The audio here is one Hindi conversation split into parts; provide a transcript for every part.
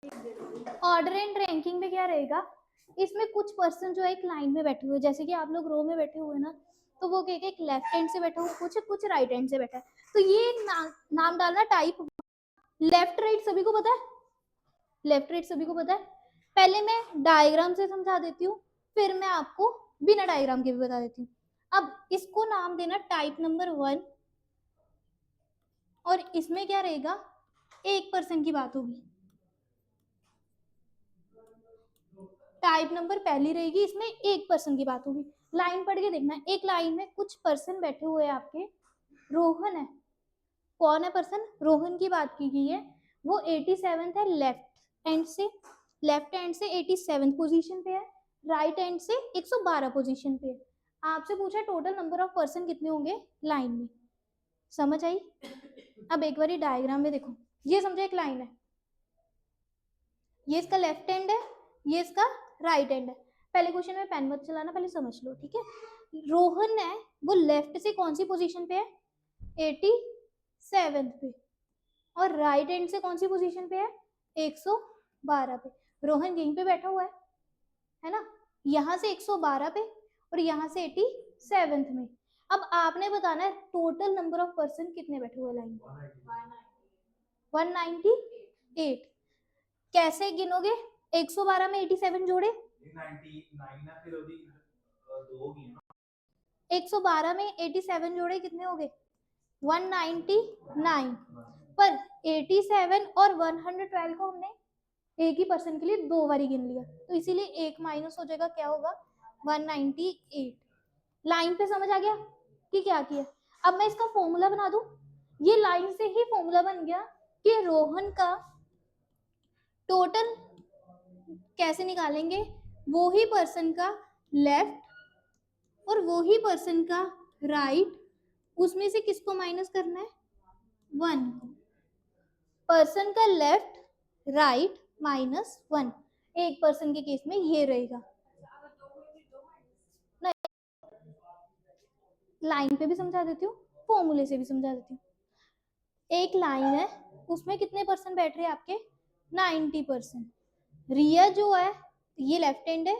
ऑर्डर एंड रैंकिंग में क्या रहेगा, इसमें कुछ पर्सन जो है एक लाइन में बैठे हुए, जैसे कि आप लोग रो में बैठे हुए ना, तो वो कहेगा एक लेफ्ट हैंड से बैठा हुआ, कुछ राइट हैंड से बैठा है। तो ये नाम डालना टाइप। लेफ्ट राइट सभी को पता है, लेफ्ट राइट सभी को पता है। पहले मैं डायग्राम से समझा देती हूँ, फिर मैं आपको बिना डायग्राम के भी बता देती हूँ। अब इसको नाम देना टाइप नंबर 1, और इसमें क्या रहेगा, एक पर्सन की बात होगी। टाइप नंबर पहली रहेगी, इसमें एक पर्सन की बात होगी। लाइन पढ़ के देखना, एक लाइन में कुछ पर्सन बैठे हुए हैं आपके। रोहन है, कौन है पर्सन, रोहन की बात की गई है। वो 87 है लेफ्ट हैंड से, लेफ्ट हैंड से 87 पोजीशन पे है, राइट हैंड से 112 पोजीशन पे है। आपसे पूछा टोटल नंबर ऑफ पर्सन कितने होंगे लाइन में, समझ आई। अब एक बार डायग्राम में देखो, ये समझो एक लाइन है, ये इसका लेफ्ट हैंड है, ये इसका राइट हैंड है। पहले क्वेश्चन में पेन मत चलाना, पहले समझ लो, ठीक है। रोहन है वो लेफ्ट से कौन सी पोजीशन पे है, 87 पे, और राइट हैंड से कौन सी पोजीशन पे है, 112 पे। रोहन यहीं पे बैठा हुआ है ना, यहाँ से 112 पे और यहाँ से 87 में। अब आपने बताना है टोटल नंबर ऑफ पर्सन कितने बैठे हुए लाइन में, 198। कैसे गिनोगे, 112 में 87 जोड़े, 112 में 87 जोड़े कितने हो गए, 199। पर 87 और 112 को हमने एक ही पर्सन के लिए दो बारी गिन लिया, तो इसीलिए एक माइनस हो जाएगा, क्या होगा 198। लाइन पे समझ आ गया कि क्या किया। अब मैं इसका फॉर्मूला बना दूं, ये लाइन से ही फॉर्मूला बन गया कि रोहन का टोटल कैसे निकालेंगे, वो ही पर्सन का लेफ्ट और वो ही पर्सन का राइट, उसमें से किसको माइनस करना है, 1। पर्सन का लेफ्ट राइट -1, एक पर्सन के केस में ये रहेगा। लाइन पे भी समझा देती हूँ, फॉर्मूले से भी समझा देती हूँ। एक लाइन है, उसमें कितने पर्सन बैठ रहे हैं आपके, 90%। रिया जो है, ये लेफ्ट हैंड है,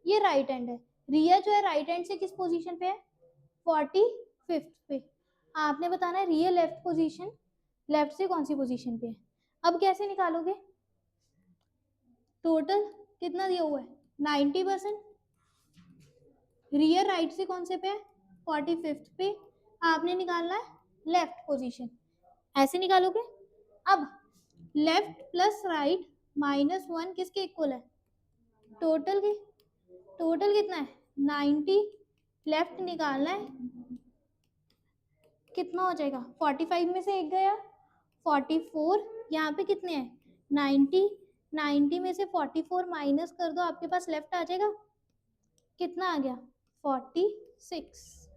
ये राइट हैंड है। रिया जो है राइट हैंड से किस पोजीशन पे है, 45 पे। आपने बताना है रिया लेफ्ट पोजीशन, लेफ्ट से कौन सी पोजीशन पे है। अब कैसे निकालोगे, टोटल कितना दिया हुआ है 90%, रियर राइट से कौन से पे है 45 पे, आपने निकालना है लेफ्ट पोजीशन, ऐसे निकालोगे। अब लेफ्ट प्लस राइट -1 किसके इक्वल है, टोटल के, टोटल कितना है 90, लेफ्ट निकालना है, कितना हो जाएगा 45 में से एक गया 44, यहाँ पे कितने हैं 90, 90 में से 44 माइनस कर दो, आपके पास लेफ्ट आ जाएगा, कितना आ गया 46।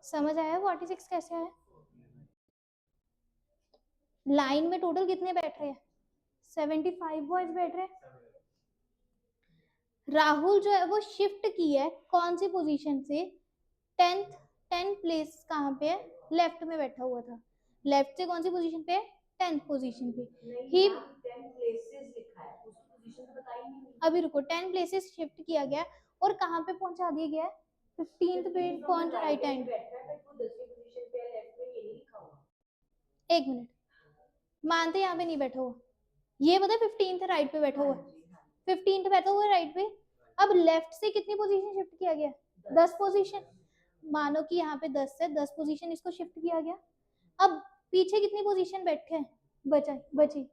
समझ आया 46 कैसे आया। लाइन में टोटल कितने बैठ रहे हैं, 75 बॉयज बैठ रहे हैं। राहुल जो है वो शिफ्ट की है कौन सी पोजीशन से, 10th प्लेस कहाँ पे है, लेफ्ट में बैठा हुआ था, लेफ्ट से कौन सी पोजीशन पे है, 10th पोजीशन पे। ही 10 प्लेसेस लिखा है, उसकी पोजीशन तो बताई नहीं। अभी रुको, 10 प्लेसेस शिफ्ट किया गया और कहाँ पे पहुंचा दिया गया है, 15th पे पहुंच, राइट हैंड। एक मिनट, मानते यहाँ पे नहीं बैठा हुआ, ये पता है 15th राइट पे बैठा हुआ, 15th बैठा हुआ राइट पे। अब लेफ्ट से कितनी पोजीशन शिफ्ट किया गया, 10 पोजीशन, मानो कि यहाँ पे 10 है, 10 पोजीशन इसको शिफ्ट किया गया। अब पीछे कितनी पोजीशन बैठे हैं, बची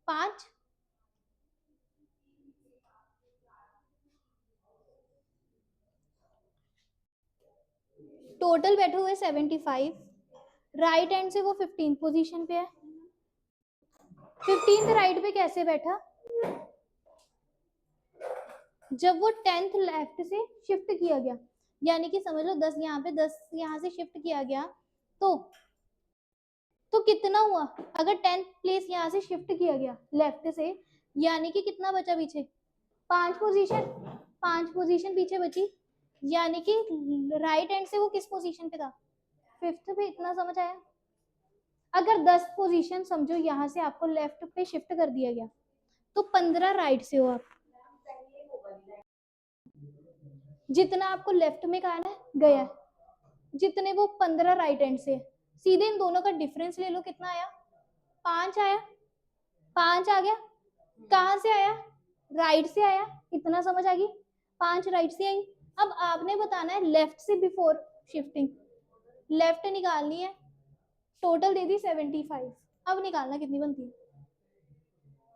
5, टोटल बैठे हुए 75, राइट हैंड से वो 15th पोजीशन पे है। 15th राइट पे कैसे बैठा, जब वो 10th लेफ्ट से शिफ्ट किया गया, यानी कि समझ लो 10 यहाँ पे 10 यहाँ से शिफ्ट किया गया, तो कितना हुआ, अगर 10th प्लेस यहाँ से शिफ्ट किया गया लेफ्ट से, यानी कि कितना बचा पीछे, 5 पोजीशन, 5 पोजीशन पीछे बची, यानी कि राइट हैंड से वो किस पोजीशन पे था, 5th पे। इतना समझ आया। अगर 10 पोजीशन समझो यहाँ से आपको लेफ्ट पे शिफ्ट कर दिया गया तो 15 राइट से हो आप। जितना आपको लेफ्ट में कहा है गया, जितने वो 15 राइट हैंड से, सीधे इन दोनों का डिफरेंस ले लो, कितना आया? 5 आया। 5 आ गया, कहां से आया? राइट से आया। इतना समझ आ गई? 5 राइट से आई। अब आपने बताना है लेफ्ट से बिफोर शिफ्टिंग, लेफ्ट निकालनी है। टोटल दे दी 75। अब निकालना कितनी बनती है?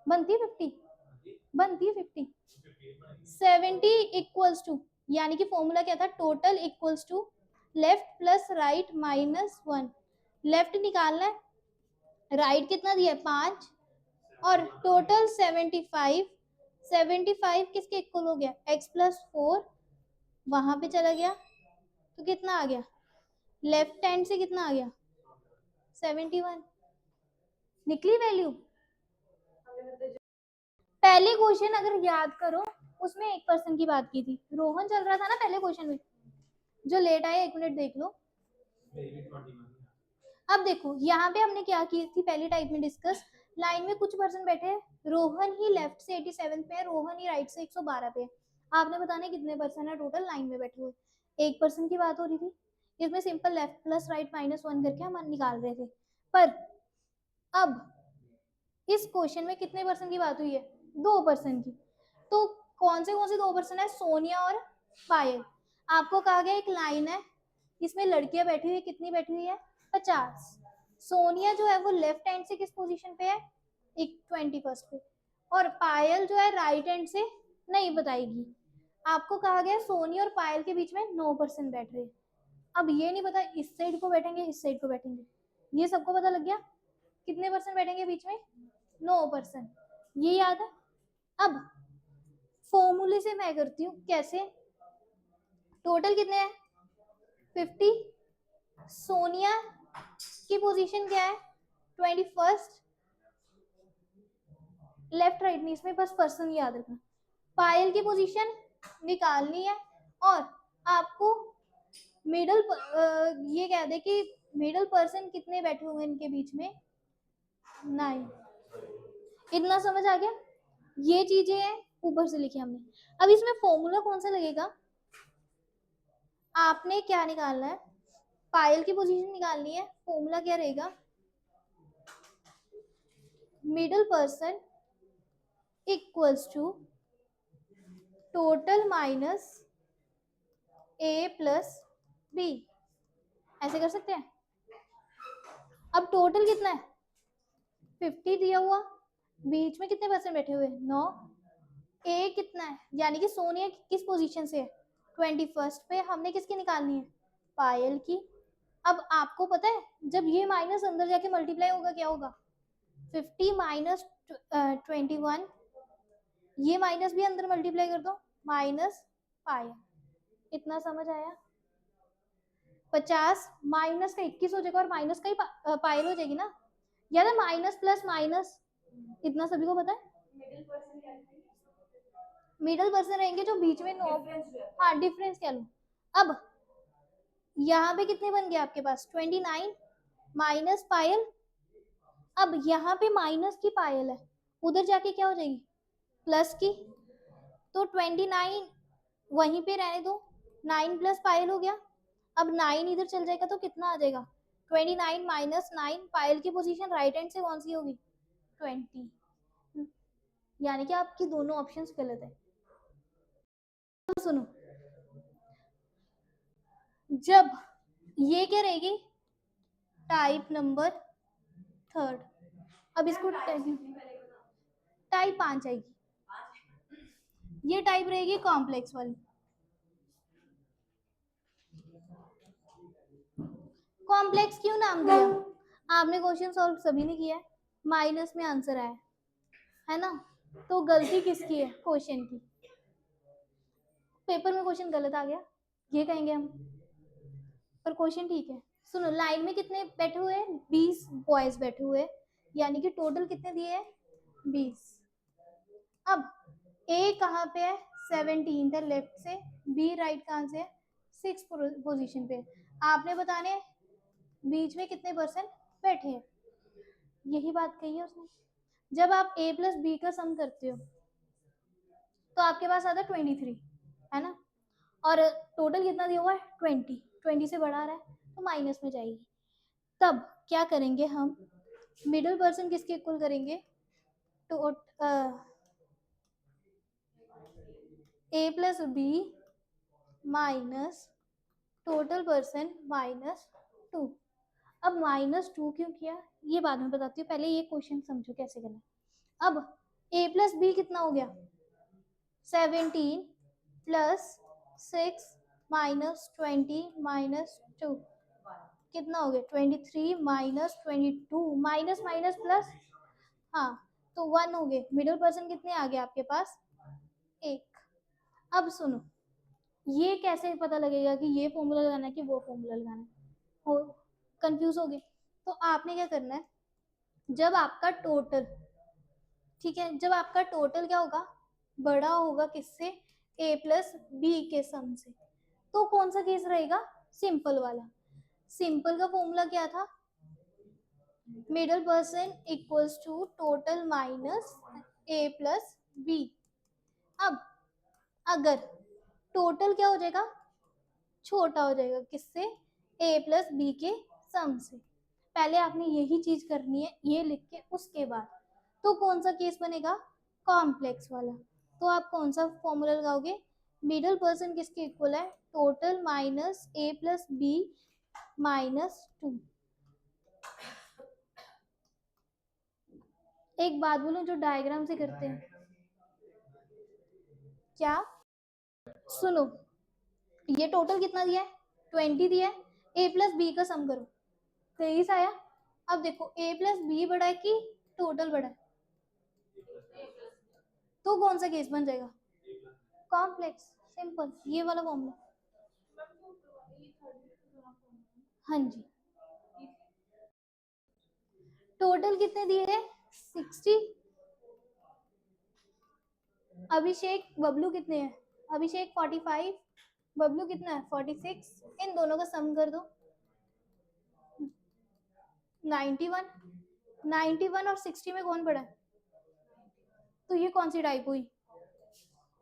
बनती है 50, बनती है 50। 70 इक्वल्स टू, यानी कि फॉर्मूला क्या था? Total equals to left plus right minus 1। Left निकालना है, राइट कितना दिया है? 5, और टोटल 75। 75 किसके इक्वल हो गया? x प्लस 4 वहां पे चला गया तो कितना आ गया? लेफ्ट हैंड से कितना आ गया? 71। निकली वैल्यू? पहले क्वेश्चन अगर याद करो उसमें 1% की बात की थी, रोहन चल रहा था ना पहले क्वेश्चन में। जो लेट आया 1 मिनट देख लो। अब देखो यहाँ पे हमने क्या की थी पहली टाइप में डिस्कस, लाइन में कुछ पर्सन बैठे हैं, रोहन ही लेफ्ट से 87 पे है, रोहन ही राइट से 112 पे है। आपने बताना कितने पर्सन है टोटल लाइन में बैठे हुए। 1% की बात हो रही थी, इसमें simple left plus right minus 1 करके हम निकाल रहे थे। पर अब इस क्वेश्चन में कितने पर्सन की बात हुई है? 2% की। तो कौन से 2% है? सोनिया और पायल। आपको कहा गया एक लाइन है, इसमें लड़कियां बैठी हुई, कितनी बैठी हुई है? 50। सोनिया जो है वो लेफ्ट हैंड से किस पोजीशन पे है? 21 पे। और पायल जो है राइट हैंड से नहीं बताएगी। आपको कहा गया सोनिया और पायल के बीच में 9% बैठ रहे। अब ये नहीं पता इस साइड को बैठेंगे इस साइड को बैठेंगे, ये सबको पता लग गया कितने परसेंट बैठेंगे बीच में? 9%। ये याद है। अब फॉर्मूले से मैं करती हूँ कैसे। टोटल कितने हैं? 50। सोनिया की पोजीशन क्या है? 21। लेफ्ट राइट नहीं, इसमें बस पर्सन याद रखना। पायल की पोजीशन निकालनी है, और आपको मिडल ये कह दे कि मिडल पर्सन कितने बैठे हुए इनके बीच में? 9। इतना समझ आ गया? ये चीजें हैं ऊपर से लिखी हमने। अब इसमें फॉर्मूला कौन सा लगेगा? आपने क्या निकालना है? पायल की पोजीशन निकालनी है। फॉर्मूला क्या रहेगा? Middle person equals to total minus a plus b. ऐसे कर सकते हैं। अब टोटल कितना है? 50 दिया हुआ, बीच में कितने पर्सन बैठे हुए? 9। ए कितना है? यानी कि सोनिया किस पोजीशन से है? 21 पे। हमने किसकी निकालनी है? पायल की। अब आपको पता है जब ये माइनस अंदर जाके मल्टीप्लाई होगा क्या होगा? 50 माइनस 21, ये माइनस भी अंदर मल्टीप्लाई कर दो, माइनस पायल। इतना समझ आया? 50 माइनस का 21 हो जाएगा और माइनस का ही पायल हो जाएगी ना, याद है? माइनस प्लस माइनस, इतना सभी को पता है। मिडल पर्सन रहेंगे जो बीच में 9। हाँ डिफरेंस क्या लो। अब यहाँ पे कितने बन गए आपके पास? 29 माइनस पायल। अब यहाँ पे माइनस की पायल है, उधर जाके क्या हो जाएगी? प्लस की। तो 29 वहीं पे रहने दो, 9 प्लस पायल हो गया। अब 9 इधर चल जाएगा तो कितना आ जाएगा? 29 माइनस 9। पायल की पोजीशन राइट हैंड से कौन सी होगी? 20। यानी कि आपकी दोनों ऑप्शंस गलत है। तो सुनो, जब ये क्या रहेगी? Type number 3। अब इसको टाइप 5 आएगी, ये टाइप रहेगी कॉम्प्लेक्स वाली। कॉम्प्लेक्स क्यों नाम दिया? आपने क्वेश्चन सॉल्व सभी ने किया है, माइनस में आंसर आया है ना, तो गलती किसकी है? क्वेश्चन की। पेपर में क्वेश्चन गलत आ गया ये कहेंगे हम, पर क्वेश्चन ठीक है। सुनो, लाइन में कितने बैठे हुए हैं? 20 बॉयज बैठे हुए हैं, यानी कि टोटल कितने दिए हैं? 20। अब ए कहाँ पे है? 17 है लेफ्ट से, बी राइट कहाँ से है? 6 पोजीशन पे। आपने बताने बीच में कितने परसेंट बैठे हैं। यही बात कही है उसने। जब आप a प्लस बी का सम करते हो तो आपके पास आता है 23, है ना, और टोटल कितना दिया हुआ है 20, 20 से बढ़ा रहा है तो माइनस में जाएगी। तब क्या करेंगे हम, मिडिल पर्सन किसके इक्वल करेंगे, तो a plus B minus total person minus 2। अब -2 क्यों किया ये बाद में बताती हूँ, पहले ये क्वेश्चन समझो कैसे करना है। अब a प्लस बी कितना हो गया, 17 प्लस 6 माइनस 20 माइनस 2 कितना हो गया 23 माइनस 22 माइनस माइनस प्लस, हाँ तो 1 हो गए। मिडिल पर्सन कितने आ गए आपके पास, 1। अब सुनो, ये कैसे पता लगेगा कि ये फॉर्मूला लगाना है कि वो फॉर्मूला लगाना है, हो कंफ्यूज हो गए। तो आपने क्या करना है, जब आपका टोटल, ठीक है, जब आपका टोटल क्या होगा, बड़ा होगा किससे, a प्लस बी के सम से, तो कौन सा केस रहेगा, सिंपल वाला। सिंपल का फॉर्मूला क्या था, middle person equals to total minus a plus b. अब अगर टोटल क्या हो जाएगा, छोटा हो जाएगा किससे, a प्लस बी के सम से। पहले आपने यही चीज करनी है, ये लिख के उसके बाद तो कौन सा केस बनेगा, कॉम्प्लेक्स वाला। तो आप कौन सा फॉर्मूला लगाओगे, मिडल पर्सन किसके इक्वल है, total minus a plus B minus 2। एक बात बोलूं, जो डायग्राम से करते हैं, क्या, सुनो, ये टोटल कितना दिया है, 20 दिया है, a प्लस बी का सम करो, 23 आया। अब देखो a प्लस बी बड़ा है कि टोटल बड़ा है, तो कौन सा केस बन जाएगा, कॉम्प्लेक्स, सिंपल, ये वाला फॉर्मूला। हाँ जी, टोटल कितने दिए हैं 60, अभिषेक बबलू कितने हैं, अभिषेक 45, बबलू कितना है 46, इन दोनों का सम कर दो 91। 91 और 60 में कौन बड़ा है, तो ये कौन सी टाइप हुई,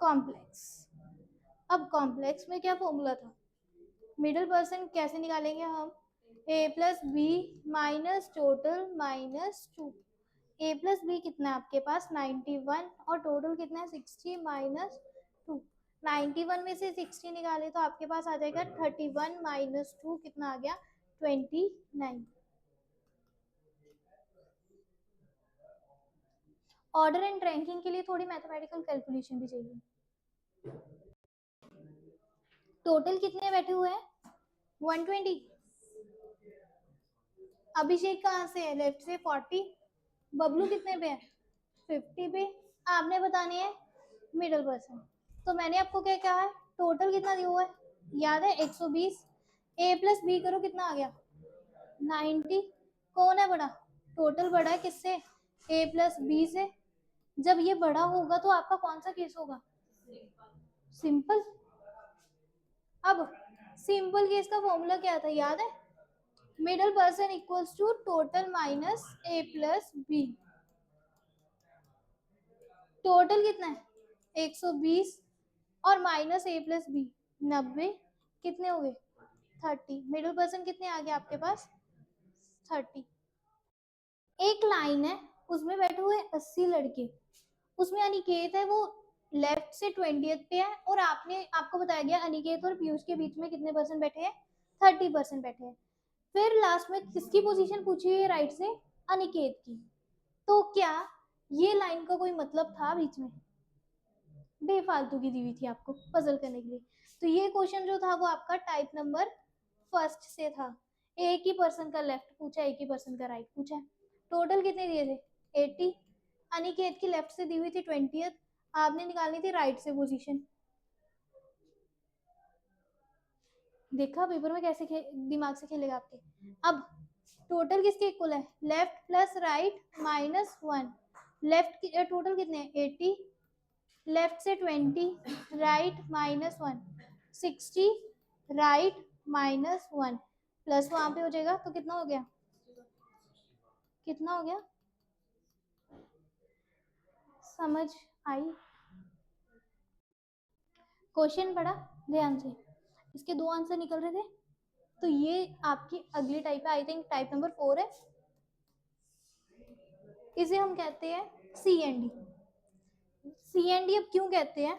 कॉम्प्लेक्स। अब कॉम्प्लेक्स में क्या फॉर्मूला था, मिडिल पर्सन कैसे निकालेंगे हम, a plus B minus total minus 2। a plus b कितना है आपके पास 91 और टोटल कितना है 60 माइनस 2। 91 में से 60 निकाले तो आपके पास आ जाएगा 31 माइनस 2 कितना आ गया 29। ऑर्डर एंड रैंकिंग के लिए थोड़ी मैथमेटिकल कैलकुलेशन भी चाहिए। टोटल कितने बैठे हुए हैं 120, अभिषेक कहाँ से है, लेफ्ट से 40, बबलू कितने पे है 50 पे, आपने बतानी है मिडल पर्सन। तो मैंने आपको क्या कहा है, टोटल कितना दिया हुआ है, याद है 120, a प्लस बी करो कितना आ गया 90। कौन है बड़ा, टोटल बड़ा है किससे, a प्लस बी से। जब ये बड़ा होगा तो आपका कौन सा केस होगा, सिंपल। अब सिंपल केस का फॉर्मूला क्या था, याद है, middle person equals to total minus a plus b. Total कितना है 120 और माइनस a प्लस बी 90, कितने हो गए 30। मिडिल पर्सन कितने आ गए आपके पास 30। एक लाइन है उसमें बैठे हुए 80 लड़के, उसमें अनिकेत है वो लेफ्ट से 20th पे है, और आपको बताया गया अनिकेत और पीयूष के बीच में कितने परसेंट बैठे हैं 30% बैठे हैं। फिर लास्ट में किसकी पोजीशन पूछी है राइट से, अनिकेत की। तो क्या ये लाइन का कोई मतलब था बीच में, बेफालतू की दी हुई थी आपको पजल करने के लिए। तो ये क्वेश्चन जो था वो आपका टाइप नंबर फर्स्ट से था, एक ही पर्सन का लेफ्ट पूछा, एक ही पर्सन का राइट पूछा। टोटल कितने दिए थे 80, अनिकेत की लेफ्ट से दी हुई थी 20th, आपने निकालनी थी राइट से पोजीशन। देखा पेपर में कैसे दिमाग से खेलेगा आपके। अब टोटल किसके इक्वल है, left plus right minus 1। Left की टोटल कितने 80, लेफ्ट से 20 right minus 1, 60 right minus 1 plus वहां पे हो जाएगा तो कितना हो गया, कितना हो गया समझ आई? क्वेश्चन पढ़ा ध्यान से, इसके 2 आंसर निकल रहे थे, तो ये आपकी अगली टाइप है, आई थिंक टाइप नंबर 4 है। इसे हम कहते हैं C and D. C and D अब क्यों कहते हैं?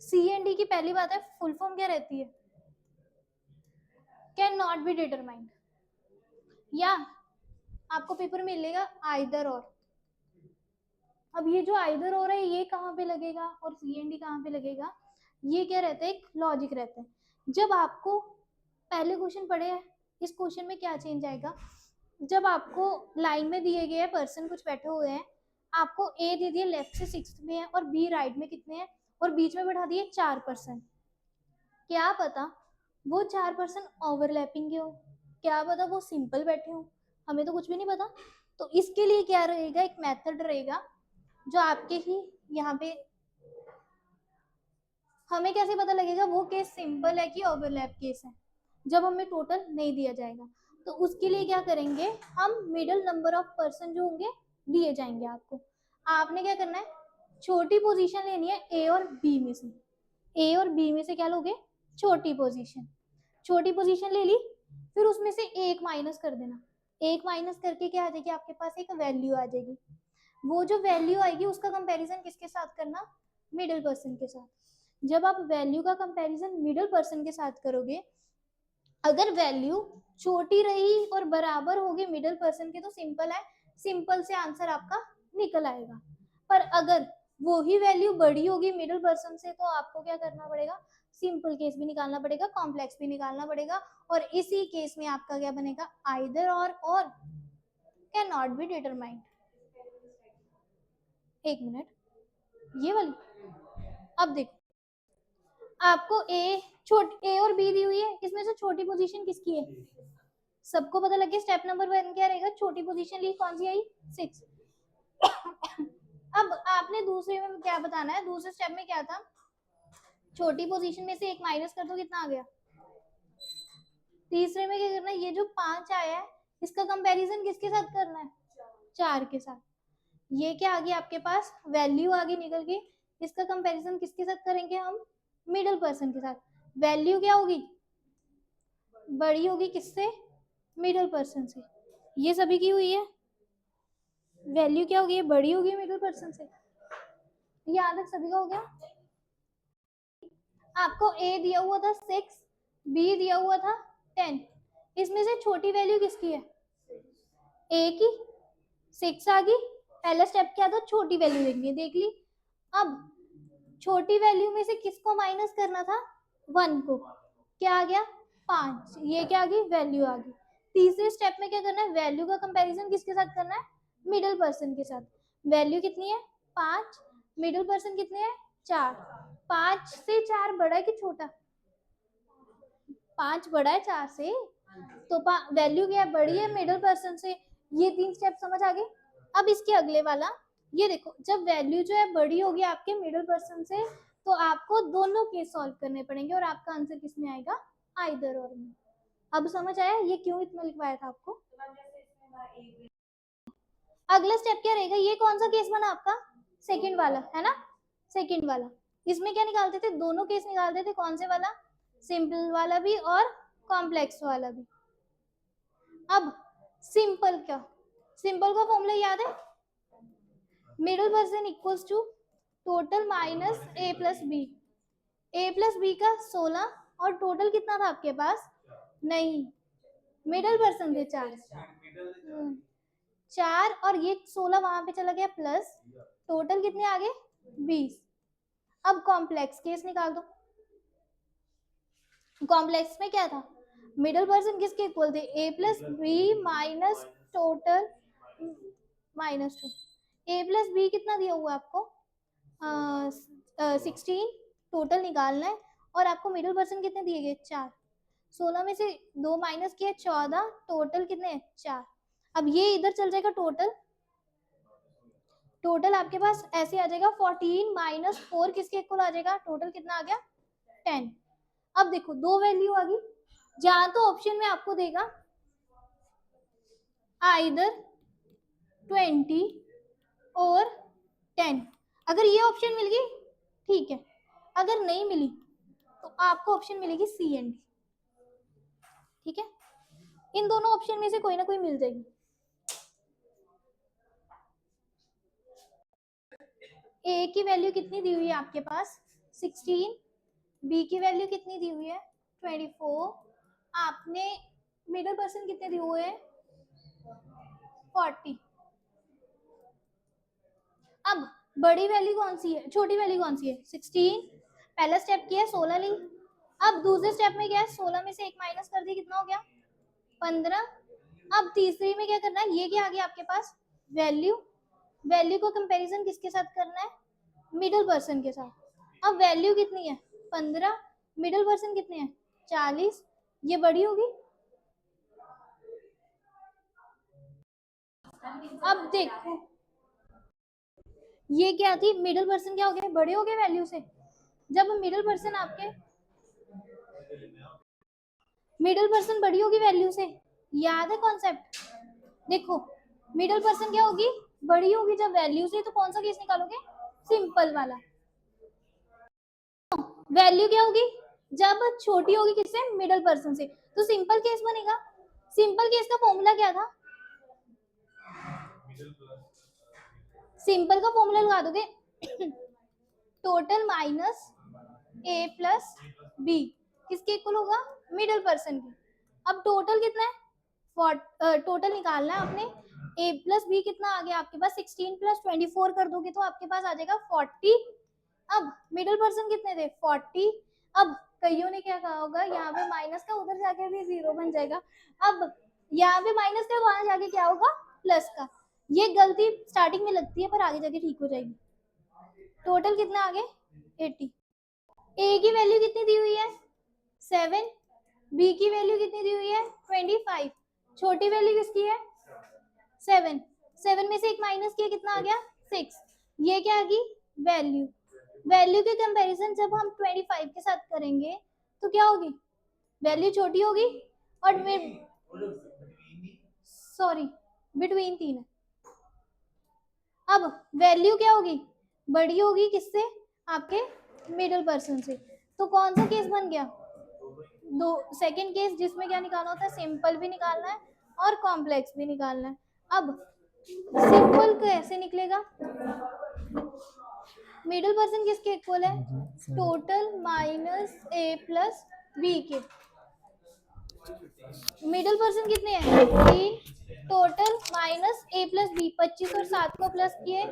सी एंड डी की पहली बात है, फुल फॉर्म क्या रहती है? कैन नॉट बी डिटरमाइंड, या आपको पेपर में मिलेगा आइदर और। अब ये जो आइदर और है ये कहाँ पे लगेगा और सी एंड डी कहाँ पे लगेगा? ये क्या रहता है, एक लॉजिक रहता है। जब आपको पहले क्वेश्चन पढ़े हैं, इस क्वेश्चन में क्या चेंज आएगा? जब आपको लाइन में दिए गए पर्सन कुछ बैठे हुए हैं, आपको ए दे दिए लेफ्ट से 6 में है और बी राइट में कितने हैं, और बीच में बैठा दिए 4 पर्सन। क्या पता वो 4 पर्सन ओवरलैपिंग के हो, क्या पता वो सिंपल बैठे हो, हमें तो कुछ भी नहीं पता। तो इसके लिए क्या रहेगा, एक मेथड रहेगा जो आपके ही यहाँ पे, हमें कैसे पता लगेगा वो केस सिंपल है कि ओवरलैप केस है, जब हमें टोटल नहीं दिया जाएगा। तो उसके लिए क्या करेंगे, हम मिडिल नंबर ऑफ पर्सन जो होंगे दिए जाएंगे आपको। आपने क्या करना है, छोटी पोजीशन लेनी है ए और बी में से। ए और बी में से क्या लोगे, छोटी पोजीशन। छोटी पोजीशन ले ली, फिर उसमें से एक माइनस कर देना। एक माइनस करके क्या आ जाएगी आपके पास, एक वैल्यू आ जाएगी। वो जो वैल्यू आएगी उसका कंपैरिजन किसके साथ करना, मिडिल पर्सन के साथ। जब आप वैल्यू का कंपैरिजन मिडिल पर्सन के साथ करोगे, अगर वैल्यू छोटी रही और बराबर होगी मिडिल पर्सन के, तो सिंपल है, सिंपल से आंसर आपका निकल आएगा। पर अगर वो ही वैल्यू बड़ी होगी मिडिल पर्सन से, तो आपको क्या करना पड़ेगा, सिंपल केस भी निकालना पड़ेगा, कॉम्प्लेक्स भी निकालना पड़ेगा, और इसी केस में आपका क्या बनेगा, आइदर और कैन नॉट बी डिटरमाइंड। एक मिनट, ये वाली, अब देखो आपको ए और बी दी हुई है, इसमें से छोटी पोजीशन किसकी है, सबको पता लग गया। स्टेप नंबर 1 क्या रहेगा, छोटी पोजीशन ली, कौन सी आई, 6। अब आपने दूसरे में क्या बताना है, दूसरे स्टेप में क्या था, छोटी पोजीशन में से एक माइनस कर दो, कितना आ गया। तीसरे में क्या करना है, ये जो 5 आया है इसका कंपैरिजन किसके साथ करना है, 4 के साथ। ये क्या आ गया आपके पास, वैल्यू आगे निकल के, इसका कंपैरिजन किसके साथ करेंगे हम, मिडिल पर्सन के साथ। वैल्यू क्या होगी, बड़ी होगी किससे, मिडिल पर्सन से। ये सभी की हुई है, वैल्यू क्या होगी, बड़ी होगी मिडिल पर्सन से। ये आज तक सभी का हो गया। आपको ए दिया हुआ था 6, बी दिया हुआ था 10, इसमें से छोटी वैल्यू किसकी है, ए की। 6 आ गई, पहला स्टेप क्या था, छोटी वैल्यू देखनी, देख ली। अब छोटी वैल्यू में से किसको माइनस करना था, 1 को, क्या आ गया 5, ये क्या आ गई, वैल्यू आ गई। तीसरे स्टेप में क्या करना है, वैल्यू का कंपैरिजन किसके साथ करना है, मिडिल पर्सन के साथ। वैल्यू कितनी है 5, मिडिल पर्सन कितने हैं 4। 5 से 4 बड़ा है कि छोटा, 5 बड़ा है 4 से, तो वैल्यू क्या है, बड़ी है मिडिल पर्सन से। ये 3 स्टेप समझ आ गए। अब इसके अगले वाला, ये देखो, जब वैल्यू जो है बड़ी होगी आपके मिडिल पर्सन से, तो आपको दोनों केस सॉल्व करने पड़ेंगे और आपका आंसर किस में आएगा, आइदर और में। अब समझ आया ये क्यों इतना लिखवाया था आपको। अगला स्टेप क्या रहेगा, ये कौन सा केस बना आपका, सेकंड वाला है ना, सेकंड वाला। इसमें क्या निकालते थे, दोनों केस निकालते थे, कौन से वाला, सिंपल वाला भी और कॉम्प्लेक्स वाला भी। अब सिंपल का, सिंपल का फॉर्मूला याद है, middle person equals to total minus a plus b. A plus b का 16 और टोटल कितना था आपके पास, नहीं, मिडिल पर्सन थे 4, 4 और ये 16 वहां पे चला गया प्लस, टोटल कितने आ गए 20। अब कॉम्प्लेक्स केस निकाल दो। कॉम्प्लेक्स में क्या था, मिडिल पर्सन किसके इक्वल थे, ए plus B minus total -2। A plus b कितना दिया हुआ आपको, 16, टोटल निकालना है, और आपको मिडिल पर्सन कितने दिए गए 4। 16 में से 2 माइनस किया 14, टोटल कितने 4। अब ये इधर चल जाएगा टोटल, टोटल आपके पास ऐसे आ जाएगा 14 माइनस 4 किसके इक्वल आ जाएगा, टोटल कितना आ गया 10। अब देखो दो वैल्यू आ गई, जहां तो ऑप्शन में आपको देगा आइदर 20 और 10। अगर ये ऑप्शन मिल गई ठीक है, अगर नहीं मिली तो आपको ऑप्शन मिलेगी सी एंड डी। ठीक है, इन दोनों ऑप्शन में से कोई ना कोई मिल जाएगी। ए की वैल्यू कितनी दी हुई है आपके पास 16, बी की वैल्यू कितनी दी हुई है 24, आपने मिडिल पर्सन कितने दिए हुए हैं 40। अब बड़ी वैल्यू कौन सी है, छोटी वैल्यू कौन सी है 16। पहला स्टेप किया 16 ली। अब दूसरे स्टेप में क्या है 16 में से एक माइनस कर दिया, कितना हो गया 15। अब तीसरी में क्या करना है, ये क्या आ गया आपके पास वैल्यू, वैल्यू को कंपैरिजन किसके साथ करना है मिडिल पर्सन के साथ। अब वैल्यू कितनी है 15, मिडिल पर्सन कितने हैं 40, ये बड़ी होगी। अब देखो ये क्या थी, मिडिल पर्सन क्या हो गए बड़े हो गए वैल्यू से। जब मिडिल पर्सन आपके मिडिल पर्सन बड़ी होगी वैल्यू से, याद है कॉन्सेप्ट। देखो मिडिल पर्सन क्या होगी बड़ी होगी जब वैल्यू से, तो कौन सा केस निकालोगे सिंपल वाला। वैल्यू क्या होगी जब छोटी होगी किससे मिडिल पर्सन से, तो सिंपल केस बनेगा। सिंपल केस का फॉर्मूला क्या था, सिंपल का फॉर्मूला लगा दोगे total minus a plus B किसके इक्वल होगा मिडिल पर्सन के। अब टोटल कितना है टोटल निकालना है आपने, ए प्लस बी कितना आ गया आपके पास 16 प्लस 24 कर दोगे तो आपके पास आ जाएगा 40। अब मिडिल पर्सन कितने थे 40। अब कईयों ने क्या कहा होगा यहाँ पे माइनस का उधर जाके भी जीरो बन जाएगा। अब यहाँ पे माइनस का वहां जाके क्या होगा प्लस का। ये गलती स्टार्टिंग में लगती है पर आगे जाके ठीक हो जाएगी। टोटल कितना आ गए 80। ए की वैल्यू कितनी दी हुई है 7, बी की वैल्यू कितनी दी हुई है 25, छोटी वैल्यू किसकी है 7, 7 में से एक माइनस किया कितना आ गया 6। ये क्या आ गई वैल्यू, वैल्यू के कंपैरिजन जब हम 25 के साथ करेंगे तो क्या होगी वैल्यू छोटी होगी और सॉरी बिटवीन 3 है। अब वैल्यू क्या होगी बड़ी होगी किससे आपके मिडिल पर्सन से, तो कौन सा केस बन गया दो सेकंड केस जिसमें क्या निकालना होता है सिंपल भी निकालना है और कॉम्प्लेक्स भी निकालना है। अब सिंपल कैसे निकलेगा, मिडिल पर्सन किसके इक्वल है total minus a plus B के। मिडिल पर्सन कितने हैं 3, total minus a plus B 25 और 7 को प्लस किए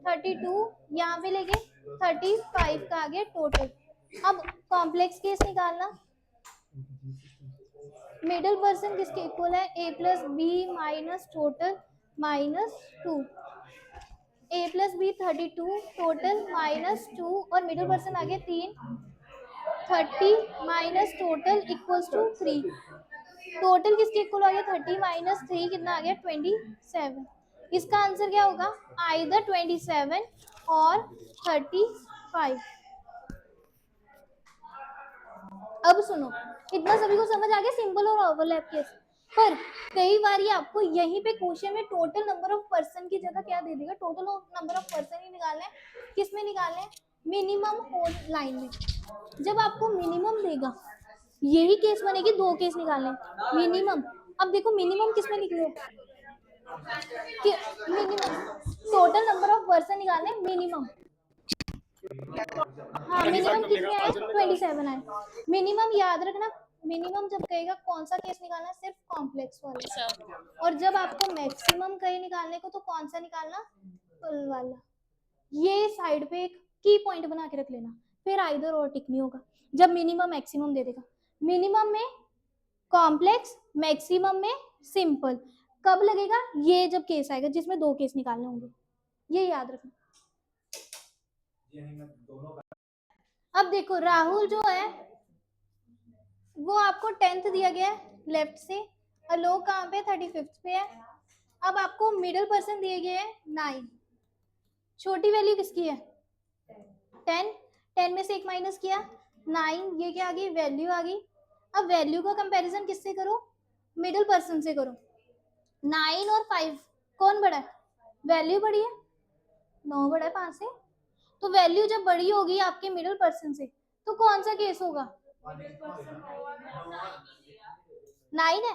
32, यहाँ पे लेके 35 का आगे टोटल। अब कॉम्प्लेक्स केस निकालना, मिडिल पर्सन किसके इक्वल है a plus B minus total -2, a plus b 32 total -2 और मिडिल पर्सन आगे 3 30 minus total equals to 3। Total किसके इक्वल आ गया 30 माइनस 3 कितना आ गया 27। इसका आंसर क्या होगा आइदर 27 और 35। अब सुनो इतना सभी को समझ आ गया सिंपल और ओवरलैप केस। पर कई बार ये आपको यहीं पे क्वेश्चन में टोटल नंबर ऑफ पर्सन की जगह क्या दे देगा, टोटल नंबर ऑफ पर्सन ही निकालना है। किस में निकालना है मिनिमम होल लाइन में। जब आपको मिनिमम देगा यही केस बनेगी, दो केस निकालने मिनिमम। अब देखो मिनिमम किस में निकले कि minimum total number of person निकालने मिनिमम। हाँ मिनिमम कितने आए 27 आए। मिनिमम याद रखना, मिनिमम जब कहेगा कौन सा केस निकालना है सिर्फ कॉम्प्लेक्स वाला, और जब आपको मैक्सिमम कहे निकालने को तो कौन सा निकालना फुल वाला। ये साइड पे एक की पॉइंट बना के रख लेना, फिर आइदर और टिक नहीं होगा। जब मिनिमम मैक्सिमम दे देगा, मिनिमम में कॉम्प्लेक्स मैक्सिमम में सिंपल, कब लगेगा ये जब केस आएगा जिसमें दो केस निकालने होंगे, ये याद रखना। अब देखो राहुल जो है वो आपको 10th दिया गया है लेफ्ट से, आलोक कहाँ पे 35th पे है। अब आपको मिडिल पर्सन दिए गए हैं 9, छोटी वैल्यू किसकी है 10, 10 में से एक माइनस किया 9, ये क्या आ गई वैल्यू आ गई। अब वैल्यू का कंपैरिजन किससे करो मिडिल पर्सन से करो, 9 और 5 कौन बड़ा है वैल्यू बड़ी है, 9 बड़ा है 5 से, तो वैल्यू जब बड़ी होगी आपके मिडिल पर्सन से तो कौन सा केस होगा? 9 है।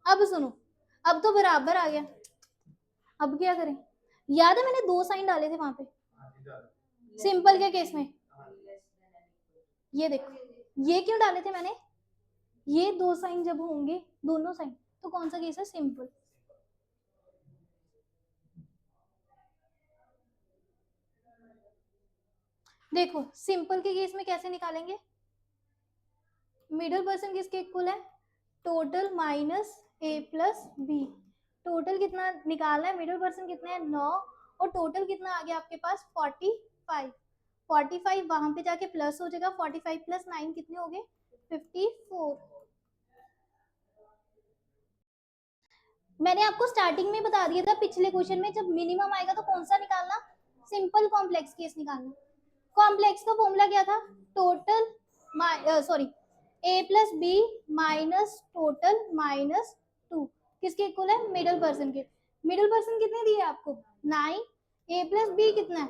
अब सुनो, अब तो बराबर आ गया, अब क्या करें? याद है मैंने 2 साइन डाले थे वहां पे सिंपल के केस में, ये देखो ये क्यों डाले थे मैंने, ये 2 साइन जब होंगे दोनों साइन तो कौन सा केस है? सिंपल। देखो सिंपल के केस में कैसे निकालेंगे? मिडिल पर्सन किसके इक्वल है? Total minus a plus b. Total कितना निकालना है? मिडिल पर्सन कितने हैं? 9, और टोटल कितना आ गया आपके पास? 45। 45 वहां पे जाके प्लस हो जाएगा, 45 प्लस 9 कितने हो गए? 54। मैंने आपको स्टार्टिंग में बता दिया था पिछले क्वेश्चन में, जब मिनिमम आएगा तो कौन सा निकालना? सिंपल कॉम्प्लेक्स केस निकालना। कॉम्प्लेक्स का फॉर्मूला क्या था? Total sorry A plus B minus total minus 2 किसके इक्वल है? मिडिल पर्सन के। मिडिल पर्सन कितने दिए आपको? 9। ए प्लस बी कितना है?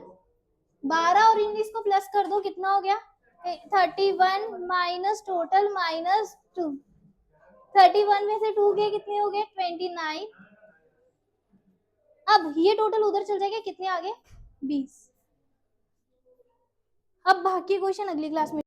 12, और इन इसको प्लस कर दो, कितना हो गया? 31 माइनस टोटल माइनस 2। 31 में से 2 गए, कितने हो गए? 29। अब ये टोटल उधर चल जाएगा, कितने आ गए? 20। अब बाकी क्वेश्चन अगली क्लास में